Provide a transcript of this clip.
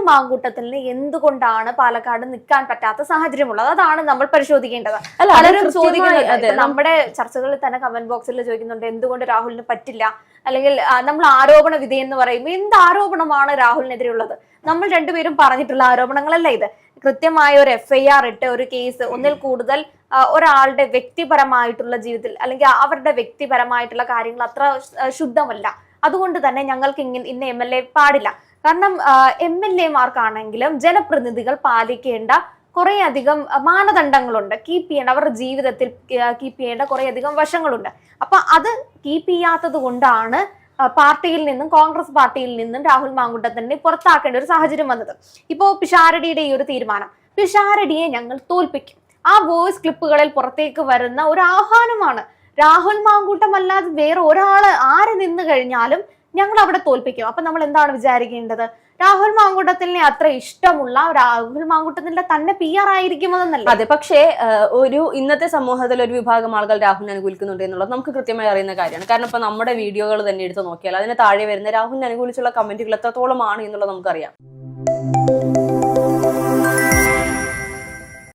മാങ്കൂട്ടത്തിന് എന്തുകൊണ്ടാണ് പാലക്കാട് നിൽക്കാൻ പറ്റാത്ത സാഹചര്യമുള്ളത്? അതാണ് നമ്മൾ പരിശോധിക്കേണ്ടത്. പലരും ചോദിക്കുന്നത്, നമ്മുടെ ചർച്ചകളിൽ തന്നെ കമന്റ് ബോക്സിൽ ചോദിക്കുന്നുണ്ട് എന്തുകൊണ്ട് രാഹുലിന് പറ്റില്ല, അല്ലെങ്കിൽ നമ്മൾ ആരോപണ വിധേയെന്ന് പറയുമ്പോൾ എന്ത് ആരോപണമാണ് രാഹുലിനെതിരെയുള്ളത്? നമ്മൾ രണ്ടുപേരും പറഞ്ഞിട്ടുള്ള ആരോപണങ്ങളല്ല ഇത്. കൃത്യമായ ഒരു FIR ഇട്ട് ഒരു കേസ്, ഒന്നിൽ കൂടുതൽ ഒരാളുടെ വ്യക്തിപരമായിട്ടുള്ള ജീവിതത്തിൽ അല്ലെങ്കിൽ അവരുടെ വ്യക്തിപരമായിട്ടുള്ള കാര്യങ്ങൾ അത്ര ശുദ്ധമല്ല. അതുകൊണ്ട് തന്നെ ഞങ്ങൾക്ക് ഇന്ന് MLA പാടില്ല. കാരണം MLA മാർക്കാണെങ്കിലും ജനപ്രതിനിധികൾ പാലിക്കേണ്ട കുറെ അധികം മാനദണ്ഡങ്ങളുണ്ട്, കീപ്പ് ചെയ്യേണ്ട, അവരുടെ ജീവിതത്തിൽ കീപ്പ് ചെയ്യേണ്ട കുറെ അധികം വശങ്ങളുണ്ട്. അപ്പൊ അത് കീപ്പ് ചെയ്യാത്തത് കൊണ്ടാണ് പാർട്ടിയിൽ നിന്നും, കോൺഗ്രസ് പാർട്ടിയിൽ നിന്നും രാഹുൽ മാങ്കൂട്ടത്തിനെ പുറത്താക്കേണ്ട ഒരു സാഹചര്യം വന്നത്. ഇപ്പോ പിഷാരടിയുടെ ഈ ഒരു തീരുമാനം, പിഷാരടിയെ ഞങ്ങൾ തോൽപ്പിക്കും, ആ വോയിസ് ക്ലിപ്പുകളിൽ പുറത്തേക്ക് വരുന്ന ഒരു ആഹ്വാനമാണ്. രാഹുൽ മാങ്കൂട്ടം അല്ലാതെ വേറെ ഒരാള് ആര് നിന്ന് കഴിഞ്ഞാലും ഞങ്ങൾ അവിടെ തോൽപ്പിക്കും. അപ്പൊ നമ്മൾ എന്താണ് വിചാരിക്കേണ്ടത്? രാഹുൽ മാങ്കൂട്ടത്തിനെ അത്ര ഇഷ്ടമുള്ള രാഹുൽ മാങ്കൂട്ടത്തിന്റെ തന്നെ PR ആയിരിക്കുമെന്നല്ല. അതെ, പക്ഷേ ഒരു ഇന്നത്തെ സമൂഹത്തിൽ ഒരു വിഭാഗം ആളുകൾ രാഹുലിനെ അനുകൂലിക്കുന്നുണ്ട് എന്നുള്ളത് നമുക്ക് കൃത്യമായി അറിയുന്ന കാര്യമാണ്. കാരണം ഇപ്പൊ നമ്മുടെ വീഡിയോകൾ തന്നെ എടുത്ത് നോക്കിയാൽ അതിന് താഴെ വരുന്ന രാഹുലിനെ അനുകൂലിച്ചുള്ള കമന്റുകൾ എത്രത്തോളമാണ് എന്നുള്ളത് നമുക്കറിയാം.